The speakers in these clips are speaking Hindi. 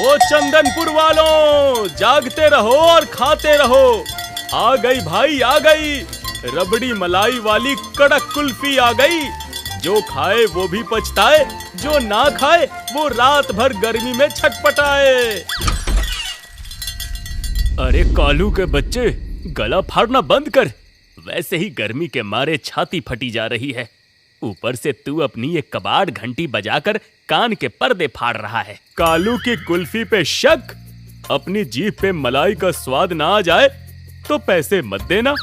ओ चंदनपुर वालों, जागते रहो और खाते रहो। आ गई भाई, आ गई। रबड़ी मलाई वाली कड़क कुल्फी आ गई। जो खाए वो भी पछताए, जो ना खाए वो रात भर गर्मी में छटपटाए। अरे कालू के बच्चे, गला फाड़ना बंद कर। वैसे ही गर्मी के मारे छाती फटी जा रही है, ऊपर से तू अपनी ये कबाड़ घंटी बजाकर कान के पर्दे फाड़ रहा है। कालू की कुल्फी पे शक? अपनी जीभ पे मलाई का स्वाद ना आ जाए तो पैसे मत देना।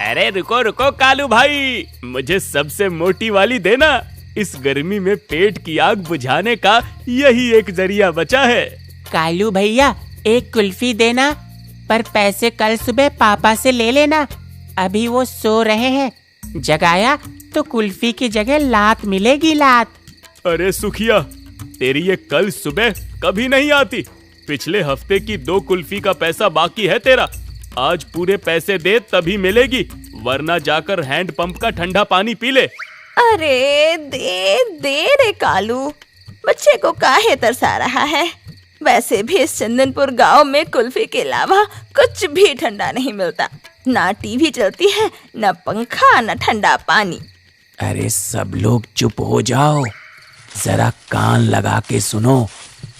अरे रुको रुको कालू भाई, मुझे सबसे मोटी वाली देना। इस गर्मी में पेट की आग बुझाने का यही एक जरिया बचा है। कालू भैया, एक कुल्फी देना, पर पैसे कल सुबह पापा से ले लेना। अभी वो सो रहे हैं, जगाया तो कुल्फी की जगह लात मिलेगी, लात। अरे सुखिया, तेरी ये कल सुबह कभी नहीं आती। पिछले हफ्ते की 2 कुल्फी का पैसा बाकी है तेरा। आज पूरे पैसे दे तभी मिलेगी, वरना जाकर हैंड पंप का ठंडा पानी पी ले। अरे दे रे कालू, बच्चे को काहे तरसा रहा है। वैसे भी इस चंदनपुर गांव में कुल्फी के अलावा कुछ भी ठंडा नहीं मिलता। ना टीवी चलती है, ना पंखा, ना ठंडा पानी। अरे सब लोग चुप हो जाओ, जरा कान लगा के सुनो।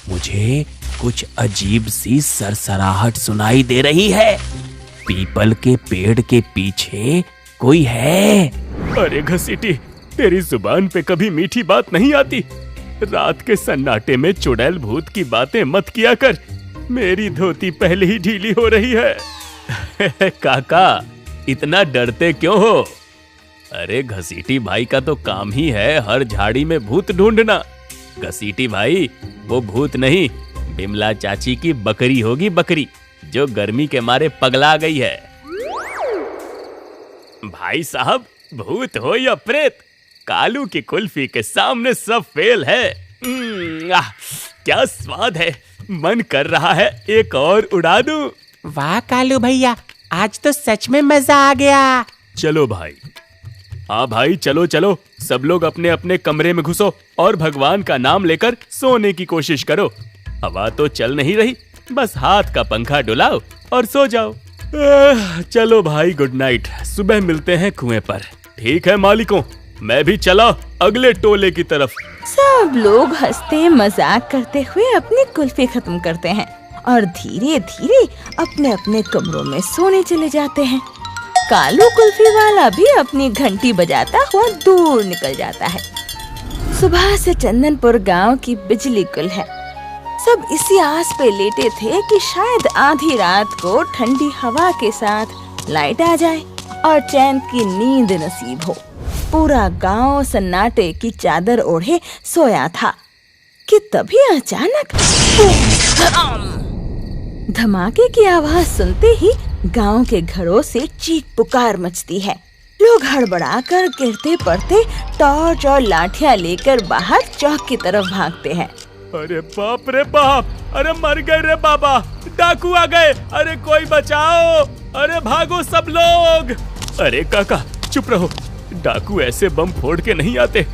मुझे कुछ अजीब सी सरसराहट सुनाई दे रही है। पीपल के पेड़ के पीछे कोई है। अरे घसीटी, तेरी जुबान पे कभी मीठी बात नहीं आती। रात के सन्नाटे में चुड़ैल भूत की बातें मत किया कर। मेरी धोती पहले ही ढीली हो रही है। काका, इतना डरते क्यों हो? अरे घसीटी भाई का तो काम ही है हर झाड़ी में भूत ढूंढना। घसीटी भाई वो भूत नहीं, बिमला चाची की बकरी होगी, बकरी जो गर्मी के मारे पगला गई है। भाई साहब, भूत हो या प्रेत, कालू की कुल्फी के सामने सब फेल है। क्या स्वाद है, मन कर रहा है एक और उड़ा दूं। वाह कालू भैया, आज तो सच में मजा आ गया। चलो भाई, हाँ भाई, चलो चलो, सब लोग अपने अपने कमरे में घुसो और भगवान का नाम लेकर सोने की कोशिश करो। हवा तो चल नहीं रही, बस हाथ का पंखा डुलाओ और सो जाओ। चलो भाई, गुड नाइट। सुबह मिलते हैं कुएं पर। ठीक है मालिकों, मैं भी चला अगले टोले की तरफ। सब लोग हंसते मजाक करते हुए अपनी कुल्फी खत्म करते हैं और धीरे धीरे अपने अपने कमरों में सोने चले जाते हैं। कालू कुल्फी वाला भी अपनी घंटी बजाता हुआ दूर निकल जाता है। सुबह से चंदनपुर गांव की बिजली गुल है। सब इसी आस पे लेटे थे कि शायद आधी रात को ठंडी हवा के साथ लाइट आ जाए और चैन की नींद नसीब हो। पूरा गांव सन्नाटे की चादर ओढ़े सोया था कि तभी अचानक धमाके की आवाज सुनते ही गांव के घरों से चीख पुकार मचती है। लोग हड़बड़ाकर गिरते पड़ते टॉर्च और लाठियां लेकर बाहर चौक की तरफ भागते हैं। अरे बाप रे बाप, अरे मर गए रे बाबा, डाकू आ गए, अरे कोई बचाओ, अरे भागो सब लोग। अरे काका चुप रहो, डाकू ऐसे बम फोड़ के नहीं आते।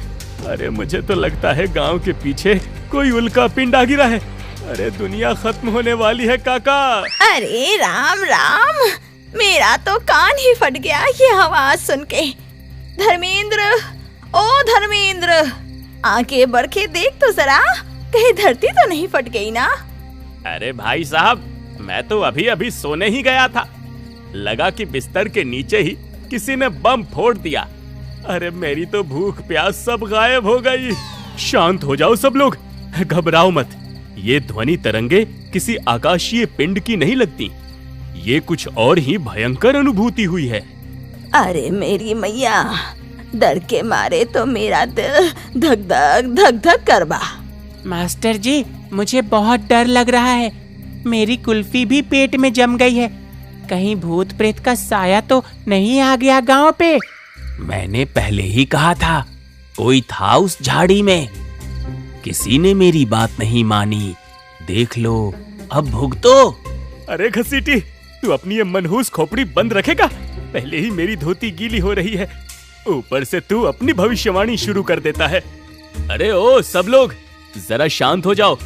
अरे मुझे तो लगता है गांव के पीछे कोई उल्का पिंड आ गिरा है। अरे दुनिया खत्म होने वाली है काका। अरे राम राम, मेरा तो कान ही फट गया ये आवाज सुन के। धर्मेंद्र, ओ धर्मेंद्र, आके बढ़ के देख तो जरा, कहीं धरती तो नहीं फट गई ना। अरे भाई साहब, मैं तो अभी अभी सोने ही गया था, लगा कि बिस्तर के नीचे ही किसी ने बम फोड़ दिया। अरे मेरी तो भूख प्यास सब गायब हो गई। शांत हो जाओ सब लोग, घबराओ मत। ये ध्वनि तरंगे किसी आकाशीय पिंड की नहीं लगती, ये कुछ और ही भयंकर अनुभूति हुई है। अरे मेरी मैया, डर के मारे तो मेरा दिल धक धक करवा। मास्टर जी, मुझे बहुत डर लग रहा है। मेरी कुल्फी भी पेट में जम गई है। कहीं भूत प्रेत का साया तो नहीं आ गया गांव पे? मैंने पहले ही कहा था, कोई था उस झाड़ी में। किसी ने मेरी बात नहीं मानी। देख लो, अब भुगतो। अरे घसीटी, तू अपनी ये मनहूस खोपड़ी बंद रखेगा? पहले ही मेरी धोती गीली हो रही है, ऊपर से तू अपनी भविष्यवाणी शुरू कर देता है। अरे ओ सब लोग, जरा शांत हो जाओ।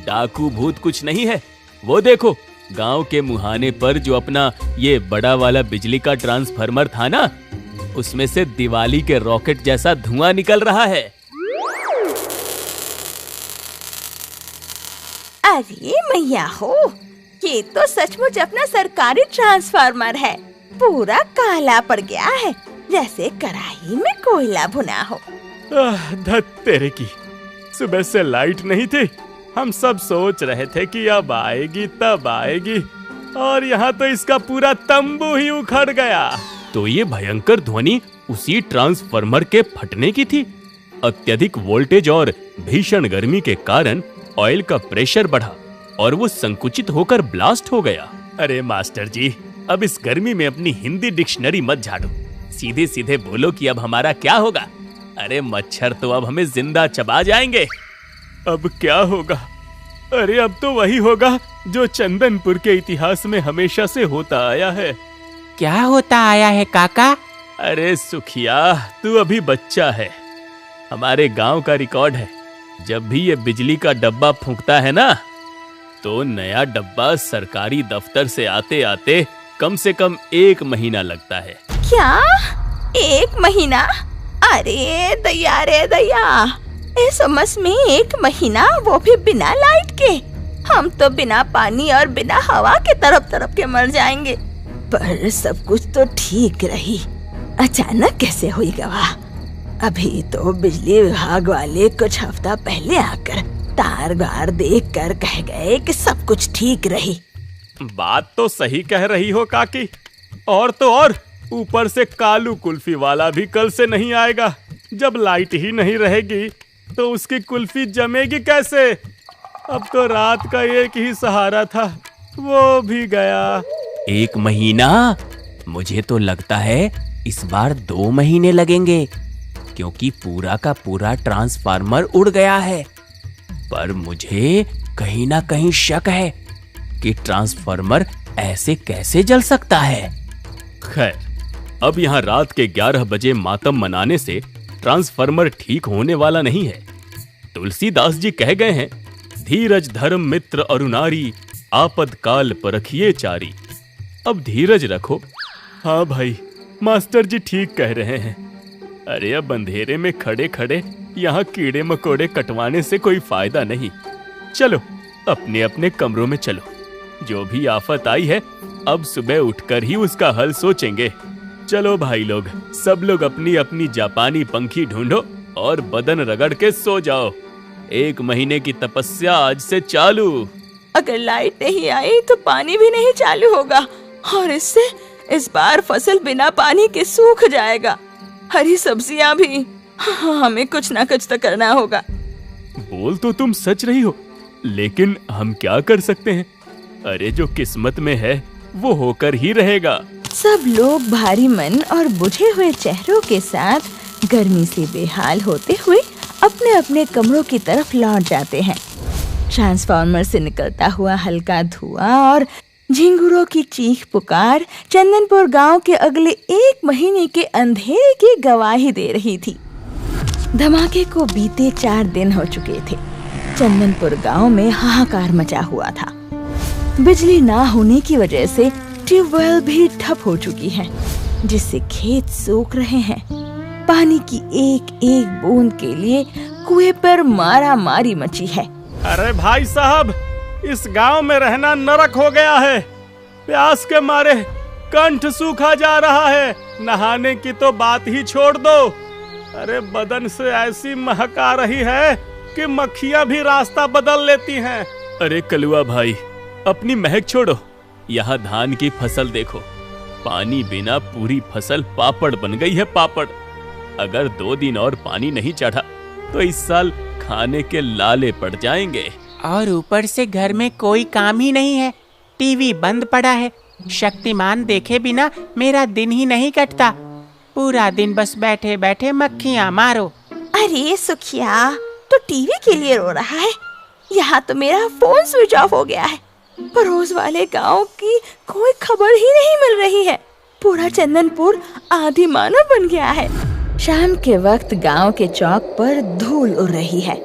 डाकू भूत कुछ नहीं है। वो देखो, गांव के मुहाने पर जो अपना ये बड़ा वाला बिजली का ट्रांसफार्मर था ना, उसमें से दिवाली के रॉकेट जैसा धुआं निकल रहा है। अरे मैया हो, ये तो सचमुच अपना सरकारी ट्रांसफार्मर है। पूरा काला पड़ गया है, जैसे कढ़ाई में कोयला भुना हो। धत तेरे की, सुबह से लाइट नहीं थी। हम सब सोच रहे थे कि अब आएगी तब आएगी, और यहाँ तो इसका पूरा तंबू ही उखड़ गया। तो ये भयंकर ध्वनि उसी ट्रांसफार्मर के फटने की थी। अत्यधिक वोल्टेज और भीषण गर्मी के कारण ऑयल का प्रेशर बढ़ा और वो संकुचित होकर ब्लास्ट हो गया। अरे मास्टर जी, अब इस गर्मी में अपनी हिंदी डिक्शनरी मत झाड़ो, सीधे सीधे बोलो कि अब हमारा क्या होगा। अरे मच्छर तो अब हमें जिंदा चबा जाएंगे। अब क्या होगा? अरे अब तो वही होगा जो चंदनपुर के इतिहास में हमेशा से होता आया है। क्या होता आया है काका? अरे सुखिया, तू अभी बच्चा है। हमारे गांव का रिकॉर्ड है, जब भी ये बिजली का डब्बा फूंकता है ना, तो नया डब्बा सरकारी दफ्तर से आते आते कम से कम 1 महीना लगता है। क्या 1 महीना? अरे दया रे दया, इस उमस में 1 महीना, वो भी बिना लाइट के। हम तो बिना पानी और बिना हवा के तरफ के मर जाएंगे। पर सब कुछ तो ठीक रही, अचानक कैसे हुई गवाह? अभी तो बिजली विभाग वाले कुछ हफ्ता पहले आकर तार गार देख कर कह गए कि सब कुछ ठीक रही। बात तो सही कह रही हो काकी, और तो और ऊपर से कालू कुल्फी वाला भी कल से नहीं आएगा। जब लाइट ही नहीं रहेगी तो उसकी कुल्फी जमेगी कैसे? अब तो रात का एक ही सहारा था, वो भी गया। 1 महीना? मुझे तो लगता है इस बार 2 महीने लगेंगे, क्योंकि पूरा का पूरा ट्रांसफार्मर उड़ गया है। पर मुझे कहीं ना कहीं शक है कि ट्रांसफार्मर ऐसे कैसे जल सकता है। खैर, अब यहाँ रात के 11 बजे मातम मनाने से ट्रांसफार्मर ठीक होने वाला नहीं है। तुलसीदास जी कह गए हैं, धीरज धर्म मित्र अरुनारी, आपद काल परखिए चारी। अब धीरज रखो। हाँ भाई, मास्टर जी ठीक कह रहे हैं। अरे अब अंधेरे में खड़े खड़े यहाँ कीड़े मकोड़े कटवाने से कोई फायदा नहीं। चलो अपने अपने कमरों में चलो। जो भी आफत आई है, अब सुबह उठकर ही उसका हल सोचेंगे। चलो भाई लोग, सब लोग अपनी अपनी जापानी पंखी ढूंढो और बदन रगड़ के सो जाओ। 1 महीने की तपस्या आज से चालू। अगर लाइट नहीं आई तो पानी भी नहीं चालू होगा, और इससे इस बार फसल बिना पानी के सूख जाएगा। हरी सब्जियां भी। हमें कुछ ना कुछ तो करना होगा। बोल तो तुम सच रही हो, लेकिन हम क्या कर सकते हैं? अरे जो किस्मत में है वो होकर ही रहेगा। सब लोग भारी मन और बुझे हुए चेहरों के साथ गर्मी से बेहाल होते हुए अपने अपने कमरों की तरफ लौट जाते हैं। ट्रांसफार्मर से निकलता हुआ हल्का धुआं और झिंगुरों की चीख पुकार चंदनपुर गांव के अगले 1 महीने के अंधेरे की गवाही दे रही थी। धमाके को बीते 4 दिन हो चुके थे। चंदनपुर गांव में हाहाकार मचा हुआ था। बिजली ना होने की वजह से ट्यूबवेल भी ठप हो चुकी है, जिससे खेत सूख रहे हैं। पानी की एक एक बूंद के लिए कुएं पर मारा मारी मची है। अरे भाई साहब, इस गांव में रहना नरक हो गया है। प्यास के मारे कंठ सूखा जा रहा है। नहाने की तो बात ही छोड़ दो। अरे बदन से ऐसी महक आ रही है कि मक्खियां भी रास्ता बदल लेती हैं। अरे कलुआ भाई, अपनी महक छोड़ो। यहाँ धान की फसल देखो, पानी बिना पूरी फसल पापड़ बन गई है, पापड़। अगर 2 दिन और पानी नहीं चढ़ा तो इस साल खाने के लाले पड़ जाएंगे। और ऊपर से घर में कोई काम ही नहीं है। टीवी बंद पड़ा है। शक्तिमान देखे बिना मेरा दिन ही नहीं कटता। पूरा दिन बस बैठे बैठे मक्खियाँ मारो। अरे सुखिया, तो टीवी के लिए रो रहा है? यहाँ तो मेरा फोन स्विच ऑफ हो गया है। पड़ोस वाले गांव की कोई खबर ही नहीं मिल रही है। पूरा चंदनपुर आधी मानव बन गया है। शाम के वक्त गांव के चौक पर धूल उड़ रही है।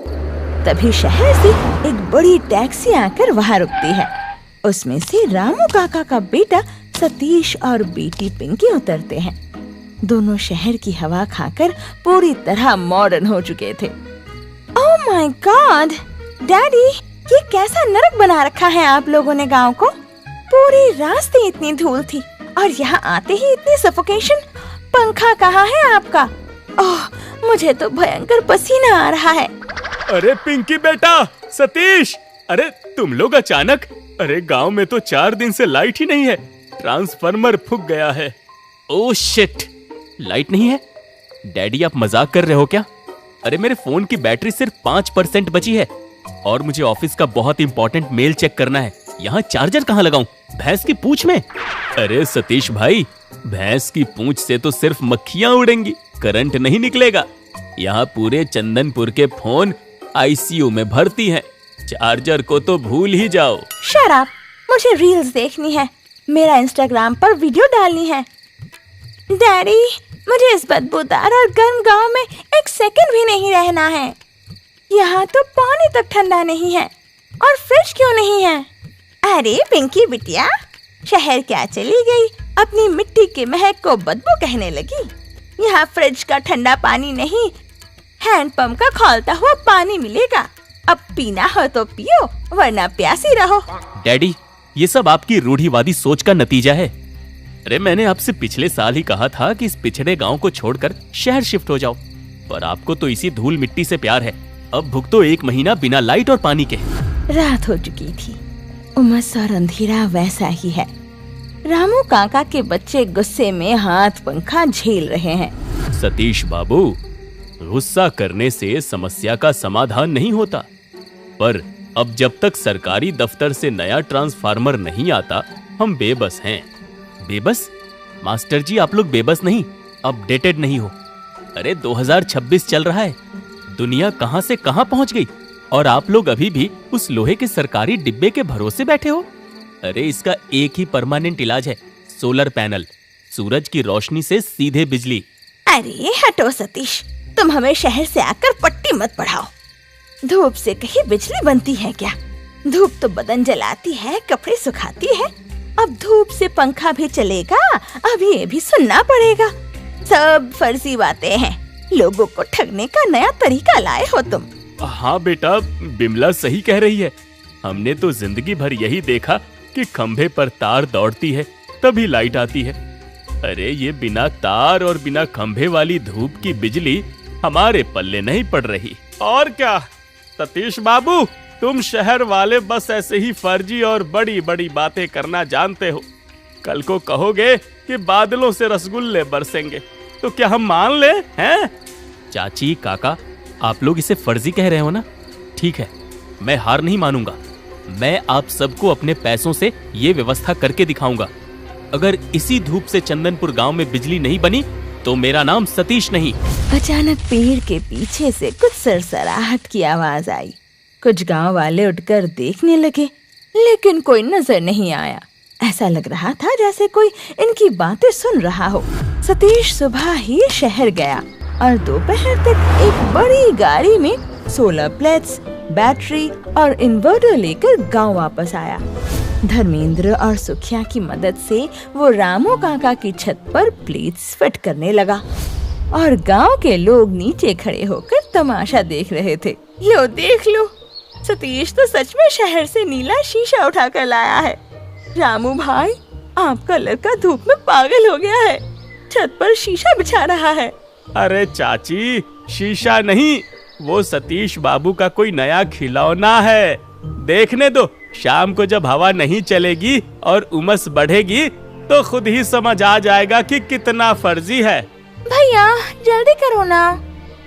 तभी शहर से एक बड़ी टैक्सी आकर वहाँ रुकती है। उसमें से रामू काका का बेटा सतीश और बेटी पिंकी उतरते हैं। दोनों शहर की हवा खाकर पूरी तरह मॉडर्न हो चुके थे। ओह माय गॉड डैडी, ये कैसा नरक बना रखा है आप लोगों ने गांव को। पूरे रास्ते इतनी धूल थी और यहाँ आते ही इतनी सफोकेशन। पंखा कहाँ है आपका? ओह, मुझे तो भयंकर पसीना आ रहा है। अरे पिंकी बेटा, सतीश, अरे तुम लोग अचानक। अरे गांव में तो 4 दिन से लाइट ही नहीं है, ट्रांसफार्मर फूक गया है। ओह शिट, लाइट नहीं है? डैडी आप मजाक कर रहे हो क्या? अरे मेरे फोन की बैटरी सिर्फ 5% बची है और मुझे ऑफिस का बहुत इंपॉर्टेंट मेल चेक करना है। यहाँ चार्जर कहाँ लगाऊं? भैंस की पूंछ में? अरे सतीश भाई, भैंस की पूंछ से तो सिर्फ मक्खियां उड़ेंगी, करंट नहीं निकलेगा। यहाँ पूरे चंदनपुर के फोन आईसीयू में भर्ती हैं। चार्जर को तो भूल ही जाओ। शट अप, मुझे रील्स देखनी है, मेरा इंस्टाग्राम पर वीडियो डालनी है। डैडी, मुझे इस बदबूदार और गर्म गांव में एक सेकंड भी नहीं रहना है। यहाँ तो पानी तक ठंडा नहीं है और फ्रिज क्यों नहीं है? अरे पिंकी बिटिया, शहर क्या चली गई, अपनी मिट्टी के महक को बदबू कहने लगी। यहाँ फ्रिज का ठंडा पानी नहीं, हैंडपंप का खौलता हुआ पानी मिलेगा। अब पीना हो तो पियो, वरना प्यासी रहो। डैडी, ये सब आपकी रूढ़िवादी सोच का नतीजा है। अरे मैंने आपसे पिछले साल ही कहा था कि इस पिछड़े गांव को छोड़कर शहर शिफ्ट हो जाओ, पर आपको तो इसी धूल मिट्टी से प्यार है। अब भुगतो 1 महीना बिना लाइट और पानी के। रात हो चुकी थी, उमस और अंधेरा वैसा ही है। रामू काका के बच्चे गुस्से में हाथ पंखा झेल रहे हैं। सतीश बाबू, गुस्सा करने से समस्या का समाधान नहीं होता, पर अब जब तक सरकारी दफ्तर से नया ट्रांसफार्मर नहीं आता, हम बेबस हैं। बेबस? मास्टर जी, आप लोग बेबस नहीं, अपडेटेड नहीं हो। अरे 2026 चल रहा है, दुनिया कहां से कहां पहुंच गई और आप लोग अभी भी उस लोहे के सरकारी डिब्बे के भरोसे बैठे हो। अरे इसका एक ही परमानेंट इलाज है, सोलर पैनल, सूरज की रोशनी से सीधे बिजली। अरे हटो सतीश, तुम हमें शहर से आकर पट्टी मत पढ़ाओ। धूप से कहीं बिजली बनती है क्या? धूप तो बदन जलाती है, कपड़े सुखाती है। अब धूप से पंखा भी चलेगा? अब ये भी सुनना पड़ेगा। सब फर्जी बातें हैं, लोगों को ठगने का नया तरीका लाए हो तुम। हाँ बेटा, बिमला सही कह रही है। हमने तो जिंदगी भर यही देखा कि खंभे पर तार दौड़ती है तभी लाइट आती है। अरे ये बिना तार और बिना खंभे वाली धूप की बिजली हमारे पल्ले नहीं पड़ रही। और क्या सतीश बाबू, तुम शहर वाले बस ऐसे ही फर्जी और बड़ी बड़ी बातें करना जानते हो। कल को कहोगे कि बादलों से रसगुल्ले बरसेंगे, तो क्या हम मान ले हैं? चाची, काका, आप लोग इसे फर्जी कह रहे हो ना? ठीक है, मैं हार नहीं मानूंगा। मैं आप सबको अपने पैसों से ये व्यवस्था करके दिखाऊंगा। अगर इसी धूप से चंदनपुर गांव में बिजली नहीं बनी तो मेरा नाम सतीश नहीं। अचानक पेड़ के पीछे से कुछ सरसराहट की आवाज आई। कुछ गांव वाले उठकर देखने लगे, लेकिन कोई नजर नहीं आया। ऐसा लग रहा था जैसे कोई इनकी बातें सुन रहा हो। सतीश सुबह ही शहर गया और दोपहर तक एक बड़ी गाड़ी में सोलर प्लेट्स, बैटरी और इन्वर्टर लेकर गांव वापस आया। धर्मेंद्र और सुखिया की मदद से वो रामू काका की छत पर प्लेट्स फिट करने लगा और गांव के लोग नीचे खड़े होकर तमाशा देख रहे थे। लो देख लो, सतीश तो सच में शहर से नीला शीशा उठाकर लाया है। रामू भाई, आपका लड़का धूप में पागल हो गया है, छत पर शीशा बिछा रहा है। अरे चाची, शीशा नहीं, वो सतीश बाबू का कोई नया खिलौना है। देखने दो, शाम को जब हवा नहीं चलेगी और उमस बढ़ेगी तो खुद ही समझ आ जाएगा कि कितना फर्जी है। भैया जल्दी करो ना,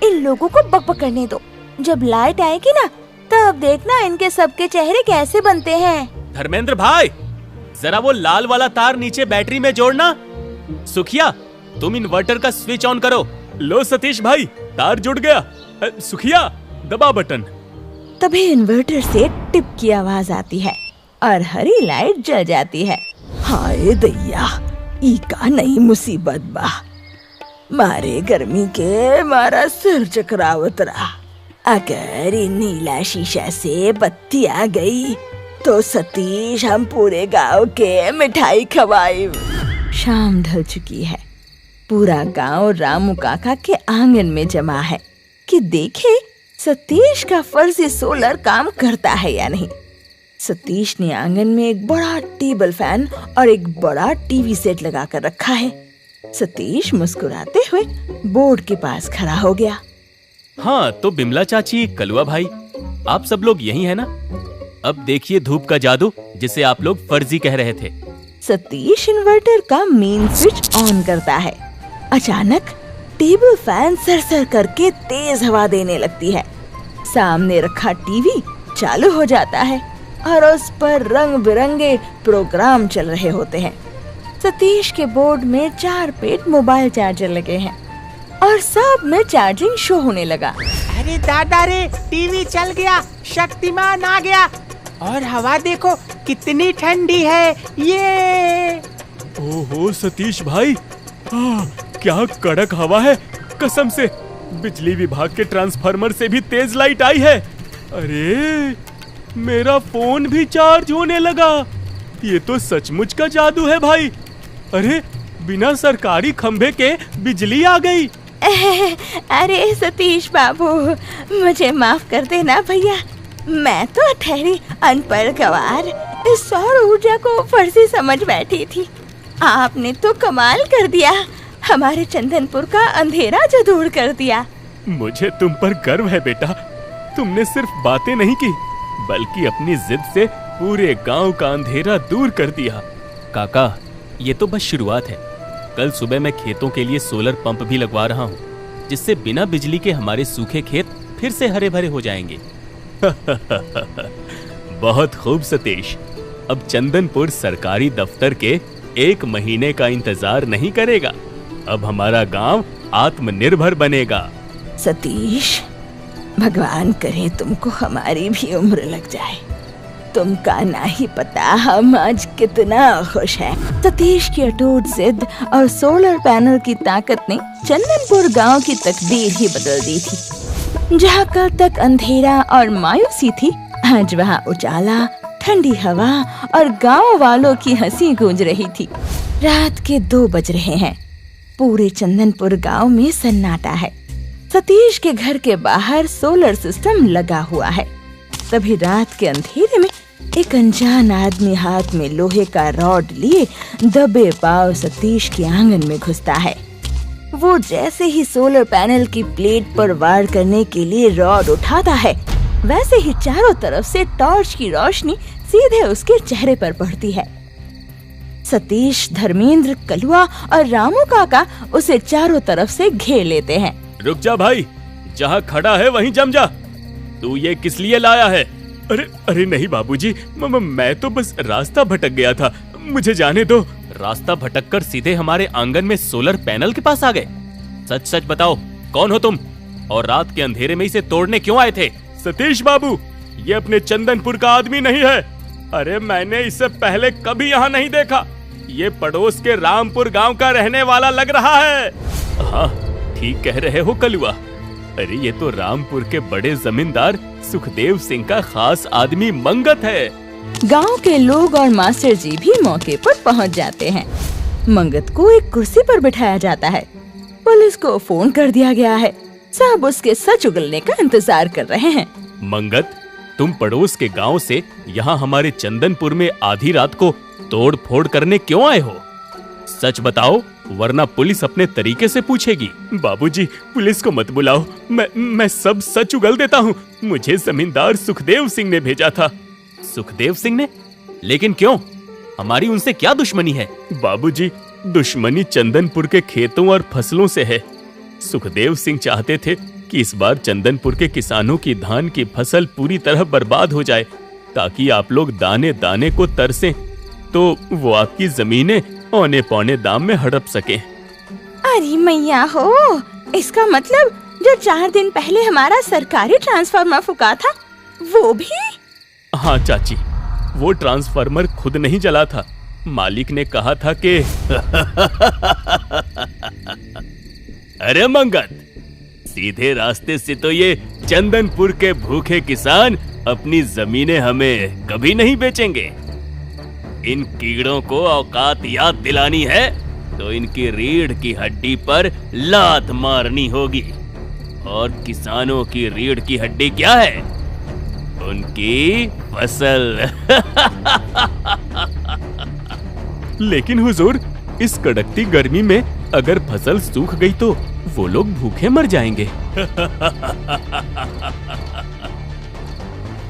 इन लोगों को बकबक करने दो। जब लाइट आएगी ना, तब देखना इनके सबके चेहरे कैसे बनते हैं। धर्मेंद्र भाई, जरा वो लाल वाला तार नीचे बैटरी में जोड़ना। सुखिया, तुम इन्वर्टर का स्विच ऑन करो। लो सतीश भाई, तार जुड़ गया। सुखिया, दबा बटन। तभी इन्वर्टर से टिप की आवाज आती है और हरी लाइट जल जाती है। हाय दैया, ई का नई मुसीबत बा। मारे गर्मी के मारा सिर चकरावत रहा। अगर इन नीला शीशा से बत्ती आ गई तो सतीश हम पूरे गांव के मिठाई खवाए। शाम ढल चुकी है। पूरा गांव रामू काका के आंगन में जमा है कि देखे सतीश का फर्जी सोलर काम करता है या नहीं। सतीश ने आंगन में एक बड़ा टेबल फैन और एक बड़ा टीवी सेट लगा कर रखा है। सतीश मुस्कुराते हुए बोर्ड के पास खड़ा हो गया। हाँ तो बिमला चाची, कलुआ भाई, आप सब लोग यही है ना? अब देखिए धूप का जादू जिसे आप लोग फर्जी कह रहे थे। सतीश इन्वर्टर का मेन स्विच ऑन करता है। अचानक टेबल फैन सरसर करके तेज हवा देने लगती है। सामने रखा टीवी चालू हो जाता है और उस पर रंग बिरंगे प्रोग्राम चल रहे होते हैं। सतीश के बोर्ड में 4 पेट मोबाइल चार्जर लगे हैं और सब में चार्जिंग शो होने लगा। अरे दादा रे, टीवी चल गया, शक्तिमान आ गया और हवा देखो कितनी ठंडी है ये। ओहो सतीश भाई, क्या कड़क हवा है, कसम से बिजली विभाग के ट्रांसफार्मर से भी तेज लाइट आई है। अरे मेरा फोन भी चार्ज होने लगा। ये तो सचमुच का जादू है भाई। अरे बिना सरकारी खंभे के बिजली आ गई। अरे सतीश बाबू, मुझे माफ कर देना भैया, मैं तो ठहरी अनपढ़ गवार इस सौर ऊर्जा को फर्जी समझ बैठी थी। आपने तो कमाल कर दिया, हमारे चंदनपुर का अंधेरा जो दूर कर दिया। मुझे तुम पर गर्व है बेटा। तुमने सिर्फ बातें नहीं की बल्कि अपनी जिद से पूरे गांव का अंधेरा दूर कर दिया। काका, ये तो बस शुरुआत है। कल सुबह मैं खेतों के लिए सोलर पंप भी लगवा रहा हूँ, जिससे बिना बिजली के हमारे सूखे खेत फिर से हरे भरे हो जाएंगे। बहुत खूब सतीश, अब चंदनपुर सरकारी दफ्तर के 1 महीने का इंतजार नहीं करेगा। अब हमारा गांव आत्मनिर्भर बनेगा। सतीश, भगवान करे तुमको हमारी भी उम्र लग जाए। तुमका नहीं पता हम आज कितना खुश हैं। सतीश की अटूट जिद और सोलर पैनल की ताकत ने चंदनपुर गांव की तकदीर ही बदल दी थी। जहाँ कल तक अंधेरा और मायूसी थी, आज वहाँ उजाला, ठंडी हवा और गांव वालों की हंसी गूंज रही थी। रात के 2 बज रहे हैं। पूरे चंदनपुर गांव में सन्नाटा है। सतीश के घर के बाहर सोलर सिस्टम लगा हुआ है। तभी रात के अंधेरे में एक अनजान आदमी हाथ में लोहे का रॉड लिए दबे पांव सतीश के आंगन में घुसता है। वो जैसे ही सोलर पैनल की प्लेट पर वार करने के लिए रॉड उठाता है, वैसे ही चारों तरफ से टॉर्च की रोशनी सीधे उसके चेहरे पर पड़ती है। सतीश, धर्मेंद्र, कलुआ और रामू काका उसे चारों तरफ से घेर लेते हैं। रुक जा भाई, जहाँ खड़ा है वहीं जम जा। तू ये किस लिए लाया है? अरे नहीं बाबूजी, मैं तो बस रास्ता भटक गया था, मुझे जाने दो। रास्ता भटककर सीधे हमारे आंगन में सोलर पैनल के पास आ गए। सच सच बताओ, कौन हो तुम और रात के अंधेरे में इसे तोड़ने क्यों आए थे? सतीश बाबू, ये अपने चंदनपुर का आदमी नहीं है। अरे मैंने इसे पहले कभी यहाँ नहीं देखा। ये पड़ोस के रामपुर गांव का रहने वाला लग रहा है। हाँ ठीक कह रहे हो कलुआ। अरे ये तो रामपुर के बड़े जमींदार सुखदेव सिंह का खास आदमी मंगत है। गांव के लोग और मास्टर जी भी मौके पर पहुंच जाते हैं। मंगत को एक कुर्सी पर बिठाया जाता है। पुलिस को फोन कर दिया गया है। सब उसके सच उगलने का इंतजार कर रहे हैं। मंगत, तुम पड़ोस के गांव से यहाँ हमारे चंदनपुर में आधी रात को तोड़ फोड़ करने क्यों आए हो? सच बताओ, वरना पुलिस अपने तरीके से पूछेगी। बाबूजी, पुलिस को मत बुलाओ, मैं सब सच उगल देता हूँ। मुझे जमींदार सुखदेव सिंह ने भेजा था। सुखदेव सिंह ने? लेकिन क्यों? हमारी उनसे क्या दुश्मनी है? बाबूजी, दुश्मनी चंदनपुर के खेतों और फसलों से है। सुखदेव सिंह चाहते थे कि इस बार चंदनपुर के किसानों की धान की फसल पूरी तरह बर्बाद हो जाए, ताकि आप लोग दाने दाने को तरसें, तो वो आपकी जमीनें औने पौने दाम में हड़प सके। अरे मैया हो, इसका मतलब जो 4 दिन पहले हमारा सरकारी ट्रांसफार्मर फूका था, वो भी? हाँ चाची, वो ट्रांसफार्मर खुद नहीं जला था। मालिक ने कहा था कि अरे मंगत, सीधे रास्ते से तो ये चंदनपुर के भूखे किसान अपनी जमीनें हमें कभी नहीं बेचेंगे। इन कीड़ों को औकात याद दिलानी है तो इनकी रीढ़ की हड्डी पर लात मारनी होगी। और किसानों की रीढ़ की हड्डी क्या है? उनकी फसल। लेकिन हुजूर, इस कड़कती गर्मी में अगर फसल सूख गई तो वो लोग भूखे मर जाएंगे।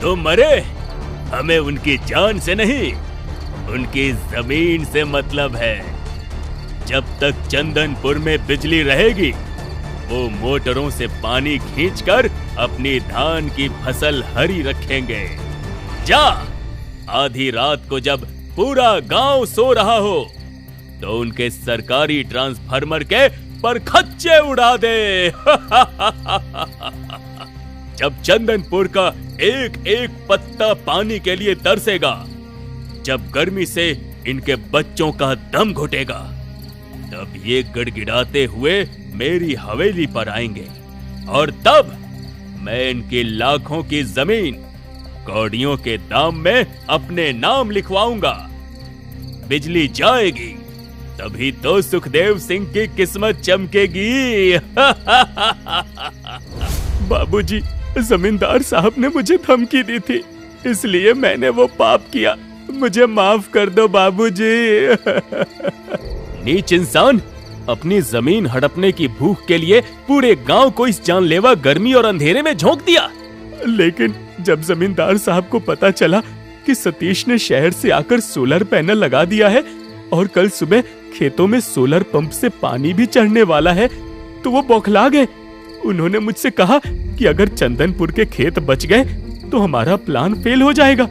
तो मरे, हमें उनकी जान से नहीं, उनकी जमीन से मतलब है। जब तक चंदनपुर में बिजली रहेगी, वो मोटरों से पानी खींचकर अपनी धान की फसल हरी रखेंगे। जा, आधी रात को जब पूरा गांव सो रहा हो तो उनके सरकारी ट्रांसफार्मर के परखच्चे उड़ा दे। जब चंदनपुर का एक एक पत्ता पानी के लिए तरसेगा, जब गर्मी से इनके बच्चों का दम घुटेगा, तब ये गिड़गिड़ाते हुए मेरी हवेली पर आएंगे और तब मैं इनकी लाखों की जमीन कौड़ियों के दाम में अपने नाम लिखवाऊंगा। बिजली जाएगी तभी तो सुखदेव सिंह की किस्मत चमकेगी। बाबूजी, जमींदार साहब ने मुझे धमकी दी थी, इसलिए मैंने वो पाप किया। मुझे माफ कर दो बाबूजी। नीच इंसान, अपनी जमीन हड़पने की भूख के लिए पूरे गांव को इस जानलेवा गर्मी और अंधेरे में झोंक दिया। लेकिन जब जमींदार साहब को पता चला कि सतीश ने शहर से आकर सोलर पैनल लगा दिया है और कल सुबह खेतों में सोलर पंप से पानी भी चढ़ने वाला है, तो वो बौखला गए। उन्होंने मुझसे कहा कि अगर चंदनपुर के खेत बच गए तो हमारा प्लान फेल हो जाएगा।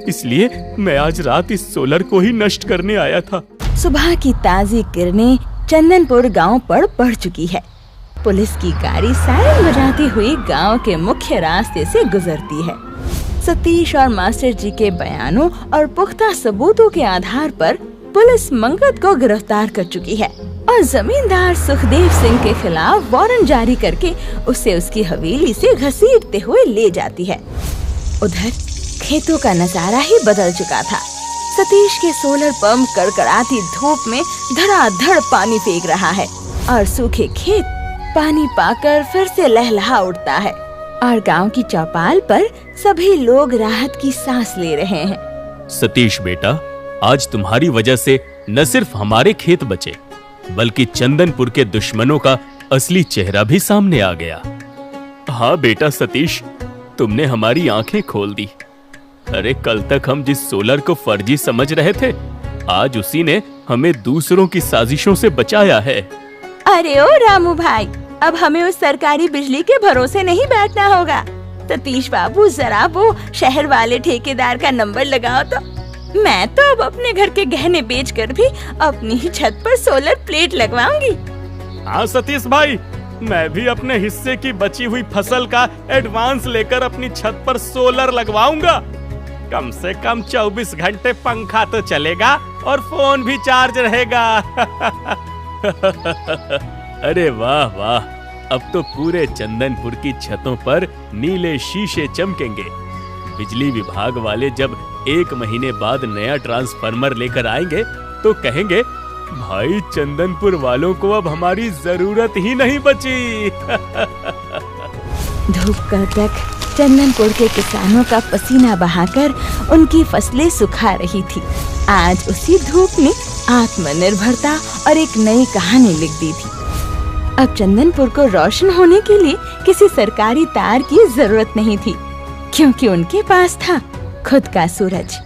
इसलिए मैं आज रात इस सोलर को ही नष्ट करने आया था। सुबह की ताजी किरणें चंदनपुर गांव पर पड़ चुकी है। पुलिस की गाड़ी सायरन बजाती हुई गांव के मुख्य रास्ते से गुजरती है। सतीश और मास्टर जी के बयानों और पुख्ता सबूतों के आधार पर पुलिस मंगत को गिरफ्तार कर चुकी है और जमींदार सुखदेव सिंह के खिलाफ वारंट जारी करके उसे उसकी हवेली से घसीटते हुए ले जाती है। उधर खेतों का नजारा ही बदल चुका था। सतीश के सोलर पंप कड़कड़ाती धूप में धड़ाधड़ पानी फेंक रहा है और सूखे खेत पानी पाकर फिर से लहलहा उठता है और गांव की चौपाल पर सभी लोग राहत की सांस ले रहे हैं। सतीश बेटा, आज तुम्हारी वजह से न सिर्फ हमारे खेत बचे, बल्कि चंदनपुर के दुश्मनों का असली चेहरा भी सामने आ गया। हाँ बेटा सतीश, तुमने हमारी आंखें खोल दी। अरे कल तक हम जिस सोलर को फर्जी समझ रहे थे, आज उसी ने हमें दूसरों की साजिशों से बचाया है। अरे ओ रामू भाई, अब हमें उस सरकारी बिजली के भरोसे नहीं बैठना होगा। सतीश बाबू, जरा वो शहर वाले ठेकेदार का नंबर लगाओ तो। मैं तो अब अपने घर के गहने बेचकर भी अपनी ही छत पर सोलर प्लेट लगवाऊंगी। हाँ सतीश भाई, मैं भी अपने हिस्से की बची हुई फसल का एडवांस लेकर अपनी छत पर सोलर लगवाऊंगा। कम से कम 24 घंटे पंखा तो चलेगा और फोन भी चार्ज रहेगा। अरे वाह वाह, अब तो पूरे चंदनपुर की छतों पर नीले शीशे चमकेंगे। बिजली विभाग वाले जब 1 महीने बाद नया ट्रांसफार्मर लेकर आएंगे तो कहेंगे, भाई चंदनपुर वालों को अब हमारी जरूरत ही नहीं बची। धूप कड़क चंदनपुर के किसानों का पसीना बहाकर उनकी फसलें सुखा रही थी। आज उसी धूप ने आत्मनिर्भरता और एक नई कहानी लिख दी थी। अब चंदनपुर को रोशन होने के लिए किसी सरकारी तार की जरूरत नहीं थी, क्योंकि उनके पास था खुद का सूरज।